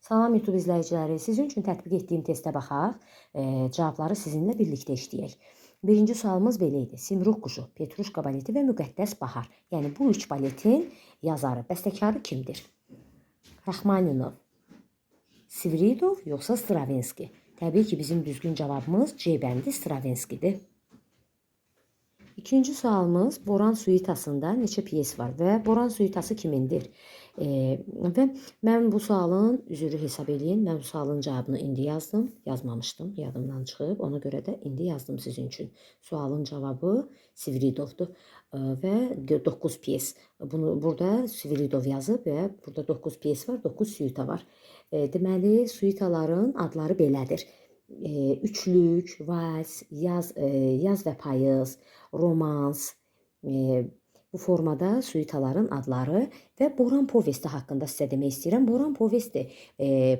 Salam YouTube izləyiciləri, sizin üçün tətbiq etdiyim testə baxaq, cavabları sizinlə birlikdə işləyək. Birinci sualımız belə idi. Simruh quşu, Petruşka baleti və Müqəddəs Bahar. Yəni bu üç baletin yazarı, bəstəkarı kimdir? Raxmaninov, Svridov yoxsa Stravinski? Təbii ki, bizim düzgün cavabımız C bəndi Stravinskidir. İkinci sualımız Boran suitasında neçə piyes var və Boran suitası kimindir? Və mən bu sualın, üzrü hesab edin, mən bu sualın cavabını indi yazdım, yazmamışdım, yadımdan çıxıb, ona görə də indi yazdım sizin üçün. Sualın cavabı Svridovdur və 9 piyes. Burada Svridov yazıb və burada 9 piyes var, 9 suita var. Deməli, suitaların adları belədir. Üçlük, vals, yaz və payız, romans, bu formada suitaların adları və Boran povesti haqqında sizə demək istəyirəm. Boran povesti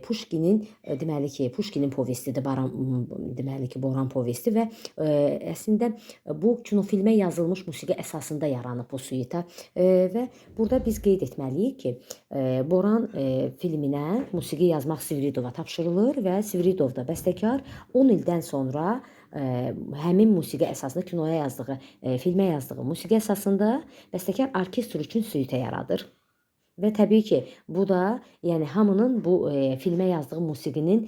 Puşkinin, deməli ki, Puşkinin povestidir, deməli ki, Boran povesti və əslində bu kinofilmə yazılmış musiqi əsasında yaranıb bu suita və burada biz qeyd etməliyik ki, Boran filminə musiqi yazmaq Svridova tapşırılır və Svridov da bəstəkar 10 ildən sonra həmin musiqi əsasında kinoya yazdığı, filmə yazdığı musiqi əsasında bəstəkar orkestr üçün suita yaradır. Və təbii ki, bu da yəni hamının bu filmə yazdığı musiqinin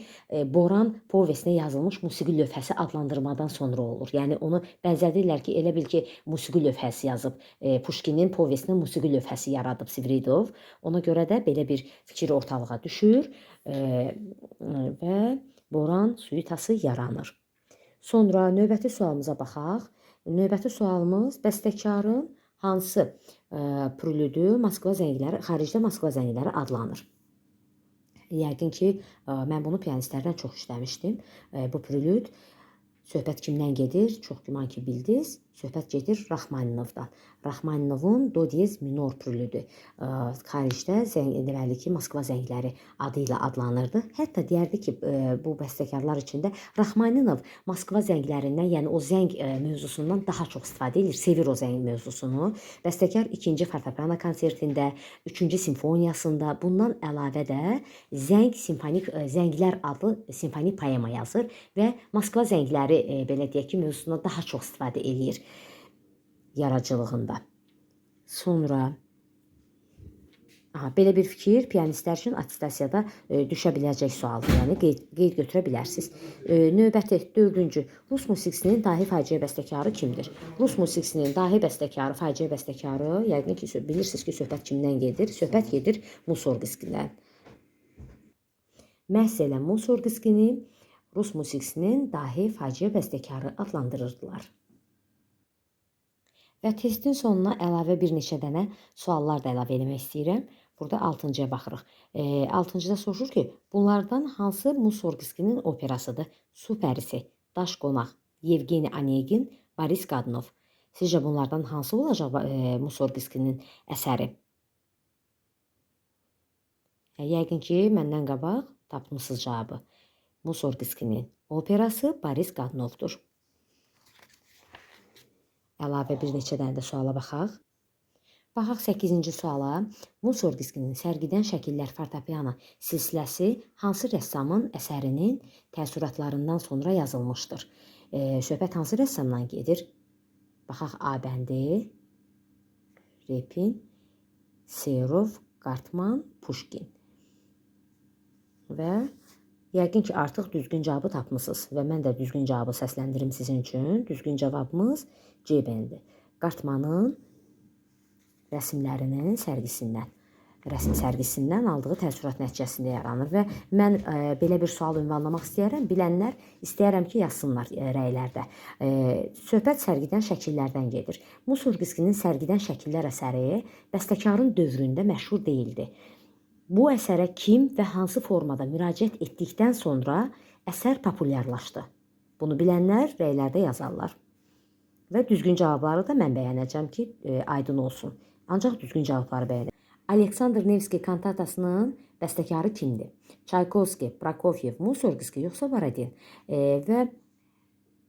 Boran povestinə yazılmış musiqi lövhəsi adlandırmadan sonra olur. Yəni onu bənzədirlər ki, elə bil ki, musiqi lövhəsi yazıb. Puşkinin povestinə musiqi lövhəsi yaradıb Svridov. Ona görə də belə bir fikir ortalığa düşür və Boran suitası yaranır. Sonra növbəti sualımıza baxaq. Növbəti sualımız bəstəkarın hansı prelüdü Moskva zəngləri, xaricdə Moskva zəngləri adlanır? Yəqin ki, mən bunu pianistlərdən çox işləmişdim. Bu prelüd, söhbət kimdən gedir? Çox güman ki, bildiniz. Söhbət gedir Raxmaninovdan. Raxmaninovun do diez minor prelüdü. Xaricdə deməli ki, Moskva zəngləri adı ilə adlanırdı. Hətta deyərdi ki, bu bəstəkarlar içində Raxmaninov Moskva zənglərindən, yəni o zəng mövzusundan daha çox istifadə edir. Sevir o zəng mövzusunu. Bəstəkar 2-ci fortepiano konsertində, 3-cü simfoniyasında, bundan əlavə də Zənglər adlı simfonik poema yazır və Moskva zəngləri, belə deyək ki, mövzusuna daha çox istifadə edir yaradıcılığında. Sonra belə bir fikir pianistlər üçün attestasiyada düşə biləcək sualdır, yəni qeyd götürə bilərsiniz. Növbəti 4-cü Rus musiqisinin dahi faciə bəstəkarı kimdir? Rus musiqisinin dahi bəstəkarı, faciə bəstəkarı, yəqin ki, bilirsiniz ki, söhbət kimdən gedir? Söhbət gedir Musorgskidən. Məhz elə Musorgskini Rus musiqisinin dahi faciə bəstəkarı adlandırırdılar. Və testin sonuna əlavə bir neçə dənə suallar da əlavə eləmək istəyirəm. Burada 6-cıya baxırıq. 6-cıda soruşur ki, bunlardan hansı Musorgskinin operasıdır? Su pərisi, Daş qonaq, Yevgeni Onegin, Boris Godunov. Sizcə bunlardan hansı olacaq Musorgskinin əsəri? Yəqin ki, məndən qabaq tapmısınız cavabı. Musorgskinin operası Boris Godunovdur. Əlavə bir neçə dənə də suala baxaq. Baxaq 8-ci suala. Musorgskinin sərgidən şəkillər fortepiano silsiləsi hansı rəssamın əsərinin təəssüratlarından sonra yazılmışdır? Söhbət hansı rəssamdan gedir? Baxaq A bəndi, Repin, Serov, Qartman, Puşkin. Və yəqin ki, artıq düzgün cavabı tapmısınız və mən də düzgün cavabı səsləndirim sizin üçün. Düzgün cavabımız C bəndi. Qartmanın rəsmlərinin rəsm sərgisindən aldığı təəssürat nəticəsində yaranır və mən belə bir sual ünvanlamaq istəyərəm. Bilənlər istəyərəm ki, yazsınlar rəylərdə. Söhbət sərgidən şəkillərdən gedir. Musorgskinin sərgidən şəkillər əsəri bəstəkarın dövründə məşhur deyildi. Bu əsərə kim və hansı formada müraciət etdikdən sonra əsər populyarlaşdı? Bunu bilənlər rəylərdə yazarlar. Və düzgün cavabları da mən bəyənəcəm ki, aydın olsun. Ancaq düzgün cavabları bəyənəcəm. Aleksandr Nevski kantatasının bəstəkarı kimdir? Çaykovski, Prokofiev, Musorgski yoxsa Borodin? Və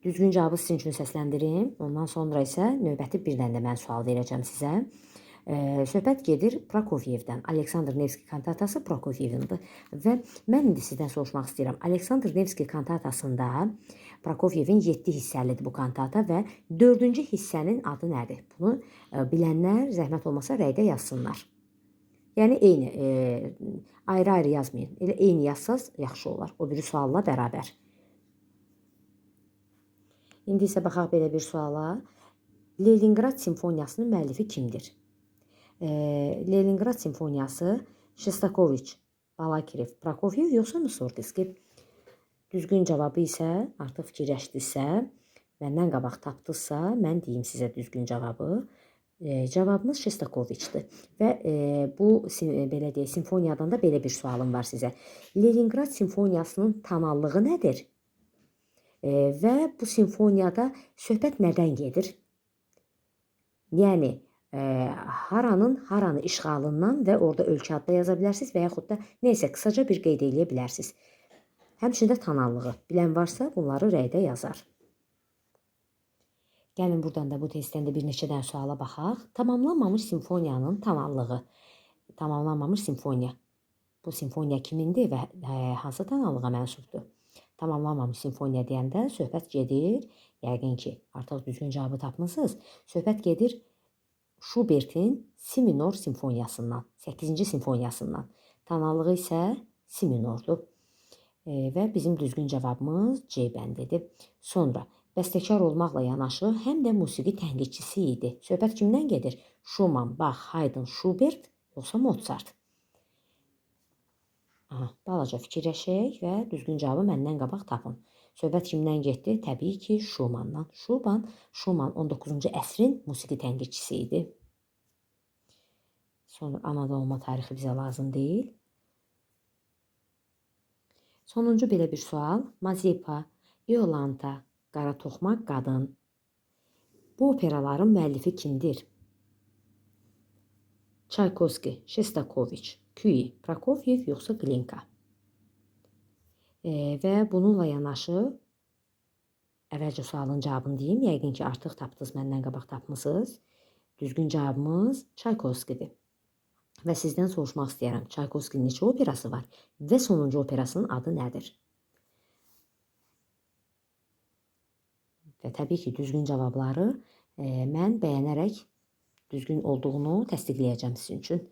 düzgün cavabı sizin üçün səsləndirim. Ondan sonra isə növbəti bir dənə də mən sual verəcəm sizə. Söhbət gedir Prokofievdən. Aleksandr Nevski kantatası Prokofievindir. Və mən indi sizdən soruşmaq istəyirəm. Aleksandr Nevski kantatasında Prokofievin 7 hissəlidir bu kantata və 4-cü hissənin adı nədir? Bunu bilənlər zəhmət olmasa rəydə yazsınlar. Yəni eyni, ayrı-ayrı yazmayın. Elə eyni yazsaz yaxşı olar. O biri sualla bərabər. İndi isə baxaq belə bir suala. Leningrad simfoniyasının müəllifi kimdir? Leningrad simfoniyası Shostakovich, Balakirev, Prokofiev yoxsa Mussorgski? Düzgün cavabı isə artıq fikirləşdinizsə, məndən qabaq tapdınızsa, mən deyim sizə düzgün cavabı. Cavabımız Shostakovichdir. Və bu belə deyək, simfoniyadan da belə bir sualım var sizə. Leningrad simfoniyasının tonallığı nədir? Və bu simfoniyada söhbət nədən gedir? Yəni, haranı işğalından və orada ölkə adda yaza bilərsiniz və yaxud da neysə, qısaca bir qeyd eləyə bilərsiniz. Həmçində tonallığı. Bilən varsa bunları rəydə yazar. Gəlin buradan da bu testdən də bir neçə dənə suala baxaq. Tamamlanmamış simfoniyanın tonallığı. Tamamlanmamış simfoniya. Bu simfoniya kimindir və hansı tonallığa mənsubdur? Tamamlanmamış simfoniya deyəndə söhbət gedir, yəqin ki, artıq düzgün cavabı tapmısınız. Söhbət gedir Schubertin si minor simfoniyasından, 8-ci simfoniyasından. Tonallığı isə si minordur. Və bizim düzgün cavabımız C bəndidir. Sonra, bəstəkar olmaqla yanaşı, həm də musiqi tənqidçisi idi. Söhbət kimdən gedir? Schumann, Bach, Haydn, Schubert, yoxsa Mozart? Balaca fikirləşək və düzgün cavabı məndən qabaq tapın. Söhbət kimdən getdi? Təbii ki, Schumanndan. Schumann 19-cu əsrin musiqi tənqidçisi idi. Sonra anadan olma tarixi bizə lazım deyil. Sonuncu belə bir sual. Mazepa, Iolanta, Qara Toxmaq Qadın. Bu operaların müəllifi kimdir? Çaykovski, Shostakovich, Kuyi, Prokofiev yoxsa Glinka? Və bununla yanaşı əvvəlcə sualın cavabını deyim. Yəqin ki, artıq tapdınız, məndən qabaq tapmısınız. Düzgün cavabımız Çaykovskidir. Və sizdən soruşmaq istəyirəm. Çaykovskinin neçə operası var və sonuncu operasının adı nədir? Və təbii ki, düzgün cavabları mən bəyənərək düzgün olduğunu təsdiqləyəcəm sizin üçün.